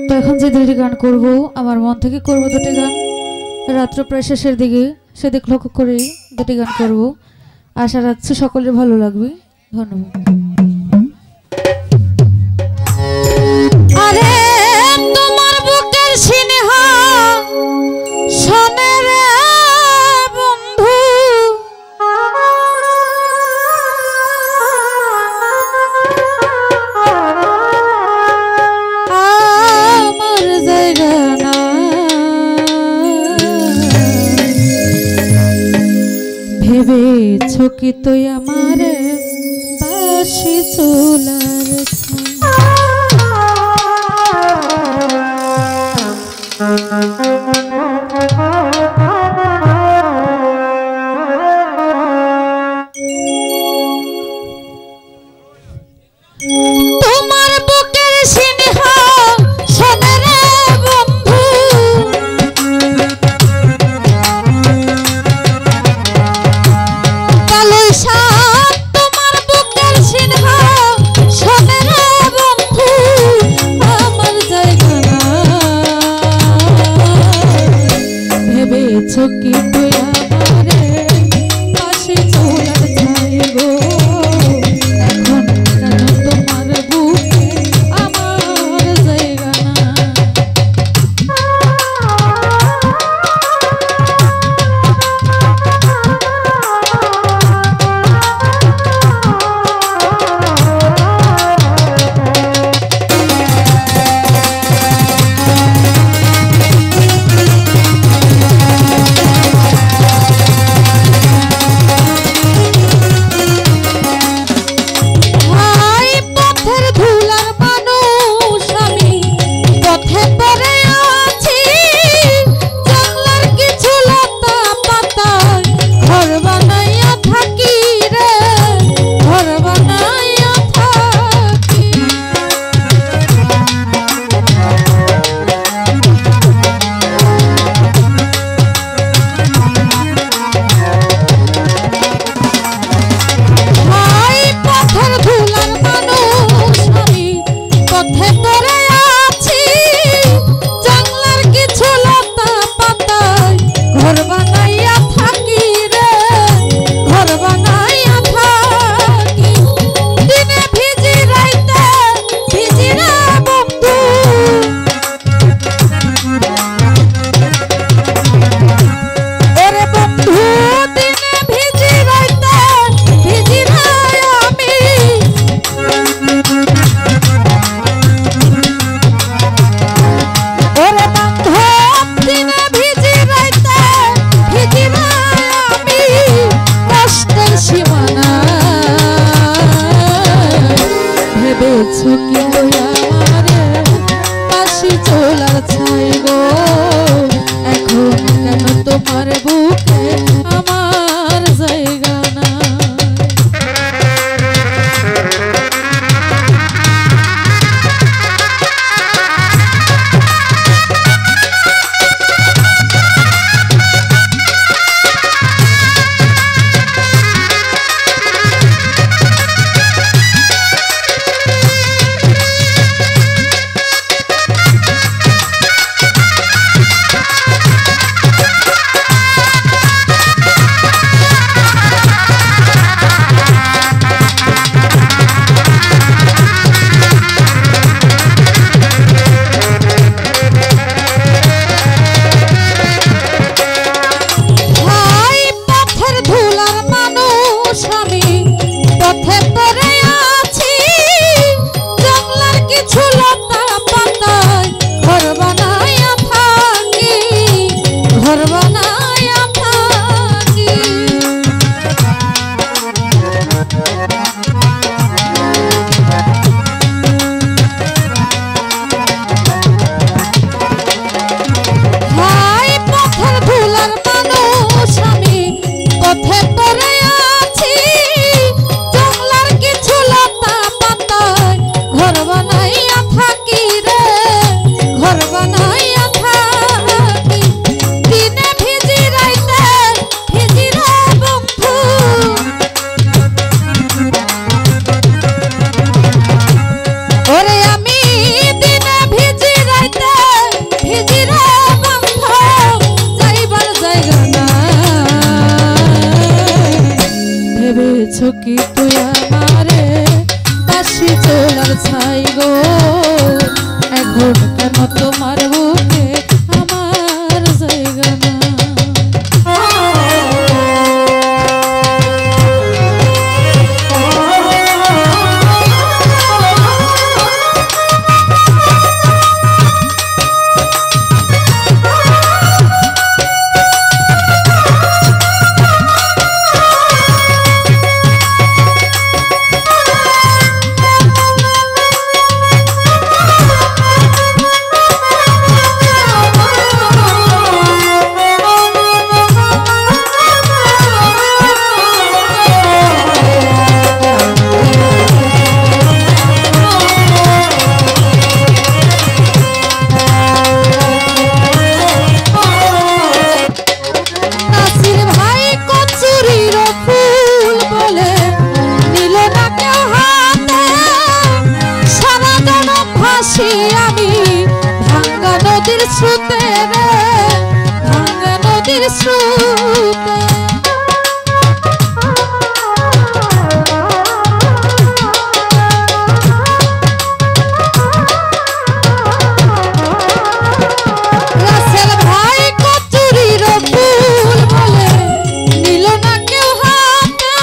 তো এখন যে দুটি গান করব আমার মন থেকে করব দুটি গান রাত্র প্রায় শেষের দিকে সেদিক লক্ষ্য করে দুটি গান করব আশা রাখছি সকলের ভালো লাগবে ধন্যবাদ আরে তোমার বুকের সিনহা শোনে রে বন্ধু আমার জায়গা না ভেবেছ কি তুই আমারে বাসি চুলার তোমার বুকের সিনহা শোনে রে বন্ধু কালুইসা তোমার বুকের সিনহা শোনে রে বন্ধু আমার জায়গা না ভেবেছ কি তুই আমারে পাশে চলার চাইবো ওরে কি তুই আমারে বাসি চোলার ছাই গো এখন কেন তোমার বুকে আমার জায়গা না আমি ভাঙ্গা নদীর স্রোতে রে ভাঙ্গা নদীর স্রোতে রাসেল ভাই কচুরির ফুল বলে নিল না কেউ হাতে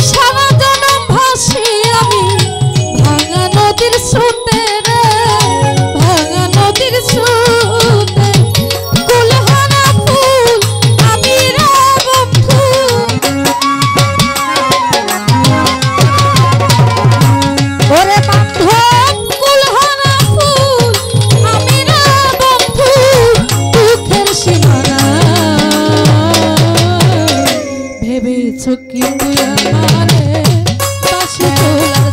সারা জনম ভাসি আমি ভাঙ্গা নদীর স্রোতে কি তুই আমারে বাসি চোলার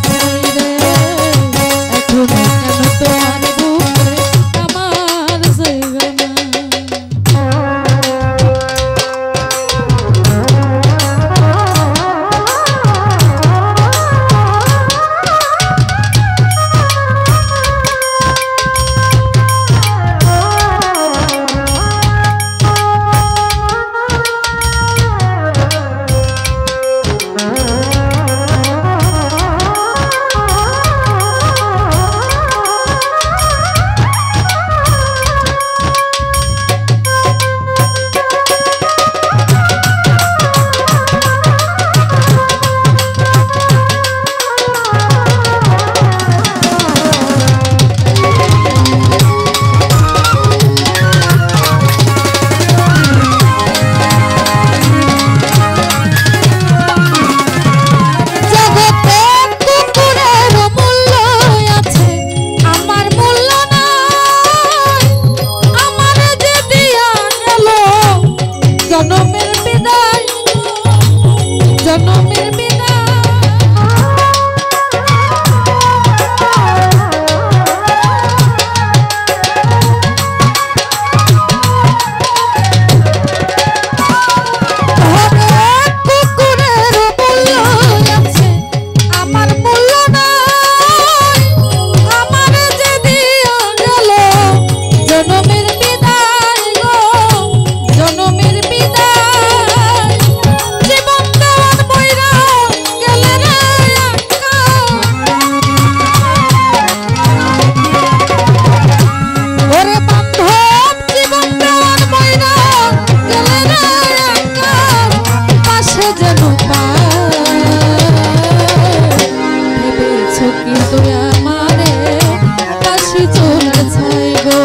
ছাই রে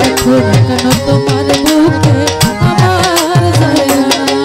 এখন কেন তোমার বুকে আমার জায়গা না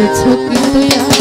দিয়েছ কিন্তু